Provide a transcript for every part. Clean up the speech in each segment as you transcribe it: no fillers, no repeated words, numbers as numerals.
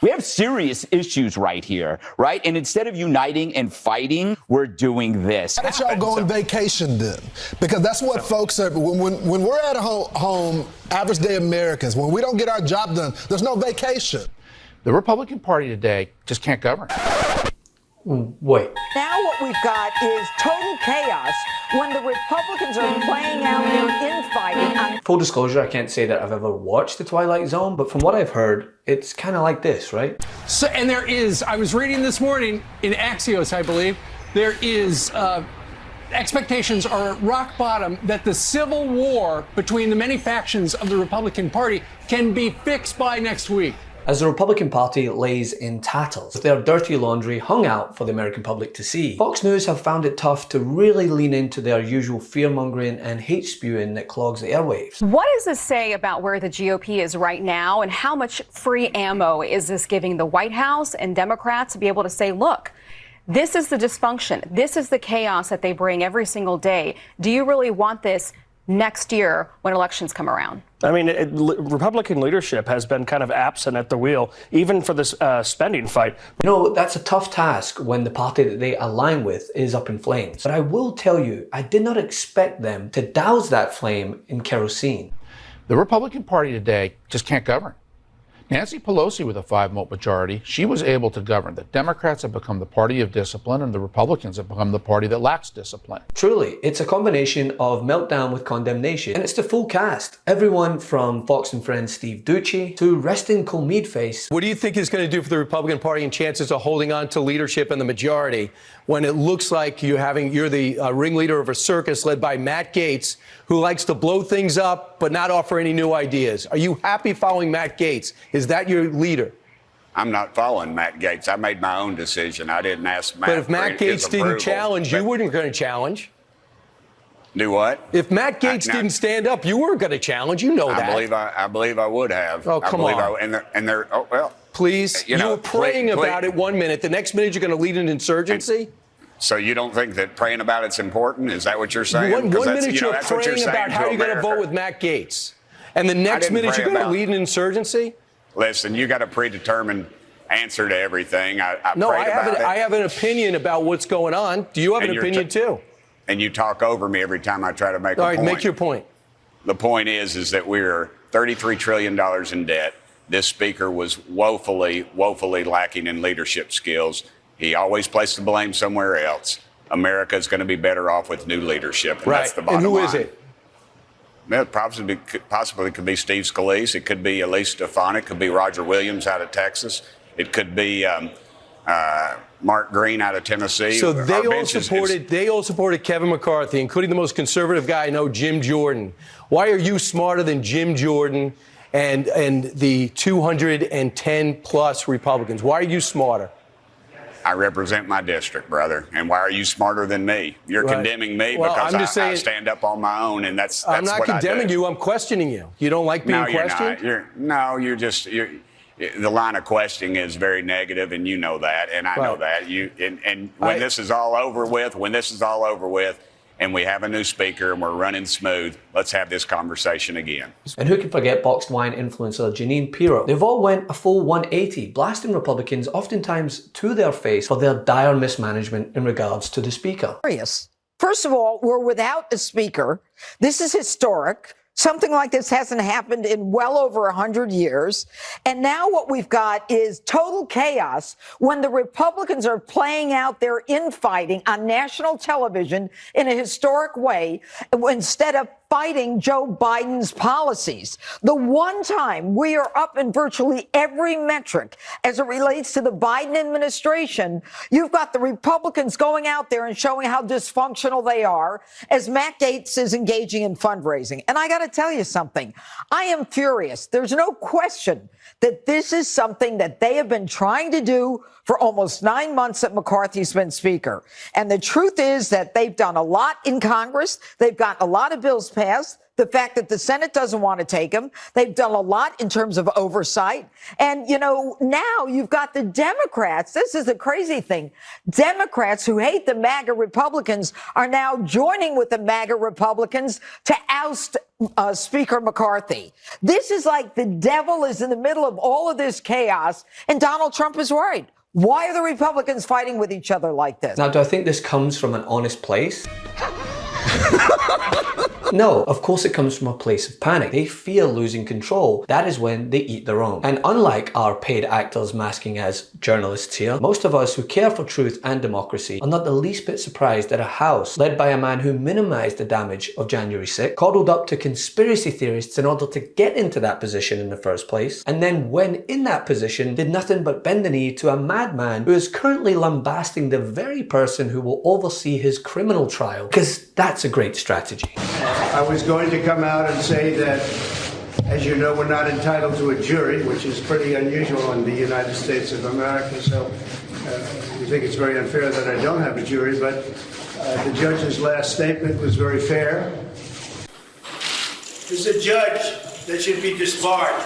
We have serious issues right here, right? And instead of uniting and fighting, we're doing this. Why don't y'all go on vacation then? Because that's what folks are, when we're at home, average day Americans, when we don't get our job done, there's no vacation. The Republican Party today just can't govern. Wait. Now what we've got is total chaos when the Republicans are playing out their infighting. Full disclosure, I can't say that I've ever watched The Twilight Zone, but from what I've heard, it's kind of like this, right? So, and there is, I was reading this morning in Axios, I believe, there is, expectations are at rock bottom that the civil war between the many factions of the Republican Party can be fixed by next week. As the Republican Party lays in tatters, with their dirty laundry hung out for the American public to see, Fox News have found it tough to really lean into their usual fear-mongering and hate-spewing that clogs the airwaves. What does this say about where the GOP is right now, and how much free ammo is this giving the White House and Democrats to be able to say, look, this is the dysfunction, this is the chaos that they bring every single day. Do you really want this next year when elections come around? I mean, Republican leadership has been kind of absent at the wheel, even for this spending fight. You know, that's a tough task when the party that they align with is up in flames. But I will tell you, I did not expect them to douse that flame in kerosene. The Republican Party today just can't govern. Nancy Pelosi, with a 5-vote majority, she was able to govern. The Democrats have become the party of discipline, and the Republicans have become the party that lacks discipline. Truly, it's a combination of meltdown with condemnation, and it's the full cast. Everyone from Fox and Friends Steve Ducey to resting Colmead face. What do you think is going to do for the Republican Party and chances of holding on to leadership in the majority when it looks like you're the ringleader of a circus led by Matt Gaetz, who likes to blow things up but not offer any new ideas? Are you happy following Matt Gaetz? Is that your leader? I'm not following Matt Gaetz. I made my own decision. I didn't ask Matt. But if Matt Gaetz didn't challenge, you weren't going to challenge. Do what? If Matt Gaetz didn't stand up, you weren't going to challenge. You know that. I believe I would have. Oh, come on. Oh, well. Please. You were praying about it 1 minute. The next minute, you're going to lead an insurgency? So you don't think that praying about it's important? Is that what you're saying? One minute you're praying about how you're going to vote with Matt Gaetz. And the next minute you're going to lead an insurgency? Listen, you got a predetermined answer to everything. I have an opinion about what's going on. Do you have an opinion too? And you talk over me every time I try to make a point. All right, make your point. The point is that we're $33 trillion in debt. This speaker was woefully lacking in leadership skills. He always placed the blame somewhere else. America is going to be better off with new leadership, and that's the bottom line. And who is it? Well, it possibly could be Steve Scalise. It could be Elise Stefanik. It could be Roger Williams out of Texas. It could be Mark Green out of Tennessee. So they all supported Kevin McCarthy, including the most conservative guy I know, Jim Jordan. Why are you smarter than Jim Jordan and the 210 plus Republicans? Why are you smarter? I represent my district, brother. And why are you smarter than me? You're condemning me because I stand up on my own, and that's I'm not what condemning I do. you. I'm questioning you. You don't like being questioned? The line of questioning is very negative, and you know that, and I know that. When this is all over with, and we have a new speaker and we're running smooth, let's have this conversation again. And who can forget boxed wine influencer Jeanine Pirro? They've all went a full 180, blasting Republicans oftentimes to their face for their dire mismanagement in regards to the speaker. First of all, we're without a speaker. This is historic. Something like this hasn't happened in well over 100 years. And now what we've got is total chaos when the Republicans are playing out their infighting on national television in a historic way instead of fighting Joe Biden's policies. The one time we are up in virtually every metric as it relates to the Biden administration, you've got the Republicans going out there and showing how dysfunctional they are as Matt Gaetz is engaging in fundraising. And I got to tell you something. I am furious. There's no question that this is something that they have been trying to do for almost 9 months that McCarthy's been speaker. And the truth is that they've done a lot in Congress. They've gotten a lot of bills passed. the fact that the Senate doesn't want to take them. They've done a lot in terms of oversight. And, you know, now you've got the Democrats. This is the crazy thing. Democrats who hate the MAGA Republicans are now joining with the MAGA Republicans to oust Speaker McCarthy. This is like the devil is in the middle of all of this chaos, and Donald Trump is worried. Why are the Republicans fighting with each other like this? Now, do I think this comes from an honest place? No, of course it comes from a place of panic. They fear losing control. That is when they eat their own. And unlike our paid actors masking as journalists here, most of us who care for truth and democracy are not the least bit surprised that a House led by a man who minimized the damage of January 6th, coddled up to conspiracy theorists in order to get into that position in the first place, and then when in that position did nothing but bend the knee to a madman who is currently lambasting the very person who will oversee his criminal trial, because that's a great strategy. I was going to come out and say that, as you know, we're not entitled to a jury, which is pretty unusual in the United States of America. So we think it's very unfair that I don't have a jury. But the judge's last statement was very fair. This is a judge that should be disbarred.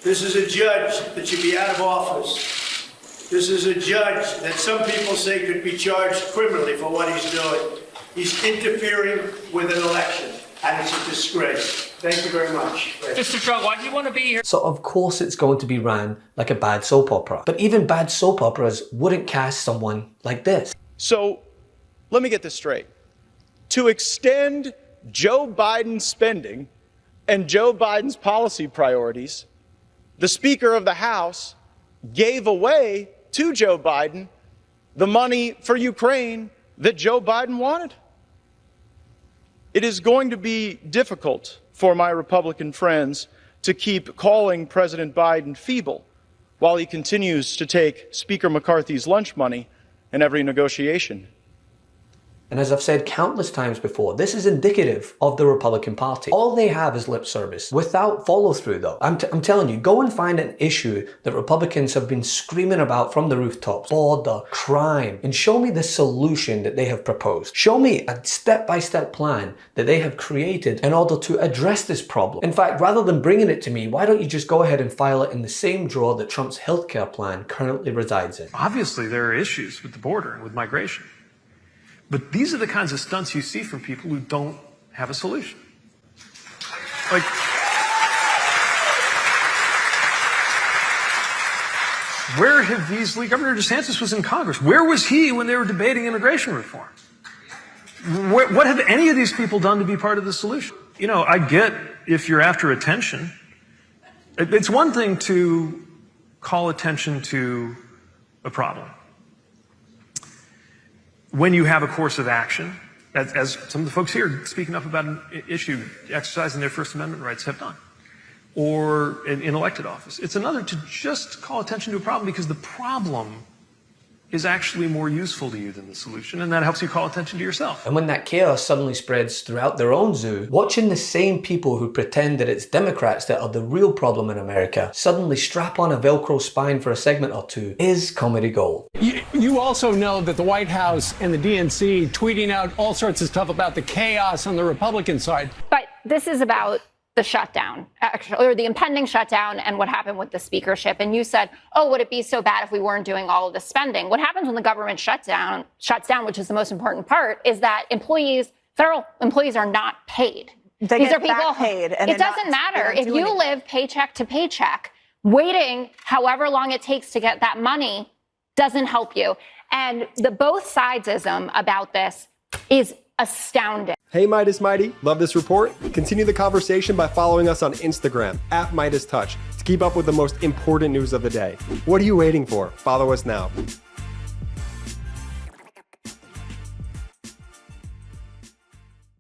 This is a judge that should be out of office. This is a judge that some people say could be charged criminally for what he's doing. He's interfering with an election, and it's a disgrace. Thank you very much. Mr. Trump, why do you want to be here? So of course it's going to be ran like a bad soap opera. But even bad soap operas wouldn't cast someone like this. So let me get this straight. To extend Joe Biden's spending and Joe Biden's policy priorities, the Speaker of the House gave away to Joe Biden the money for Ukraine that Joe Biden wanted. It is going to be difficult for my Republican friends to keep calling President Biden feeble while he continues to take Speaker McCarthy's lunch money in every negotiation. And as I've said countless times before, this is indicative of the Republican Party. All they have is lip service, without follow-through though. I'm telling you, go and find an issue that Republicans have been screaming about from the rooftops, border, crime, and show me the solution that they have proposed. Show me a step-by-step plan that they have created in order to address this problem. In fact, rather than bringing it to me, why don't you just go ahead and file it in the same drawer that Trump's healthcare plan currently resides in? Obviously, there are issues with the border and with migration. But these are the kinds of stunts you see from people who don't have a solution. Like, where have these Governor DeSantis was in Congress. Where was he when they were debating immigration reform? What have any of these people done to be part of the solution? You know, I get if you're after attention. It's one thing to call attention to a problem. When you have a course of action, as some of the folks here speaking up about an issue, exercising their First Amendment rights have done, or in elected office. It's another to just call attention to a problem because the problem is actually more useful to you than the solution, and that helps you call attention to yourself. And when that chaos suddenly spreads throughout their own zoo, watching the same people who pretend that it's Democrats that are the real problem in America suddenly strap on a Velcro spine for a segment or two is comedy gold. You also know that the White House and the DNC tweeting out all sorts of stuff about the chaos on the Republican side. But this is about the shutdown, actually, or the impending shutdown and what happened with the speakership. And you said, oh, would it be so bad if we weren't doing all of the spending? What happens when the government shuts down, which is the most important part, is that federal employees are not paid. These are people paid. And it doesn't matter. If you live paycheck to paycheck, waiting however long it takes to get that money doesn't help you. And the both sidesism about this is astounding. Hey Midas Mighty, love this report? Continue the conversation by following us on Instagram @MeidasTouch to keep up with the most important news of the day. What are you waiting for? Follow us now.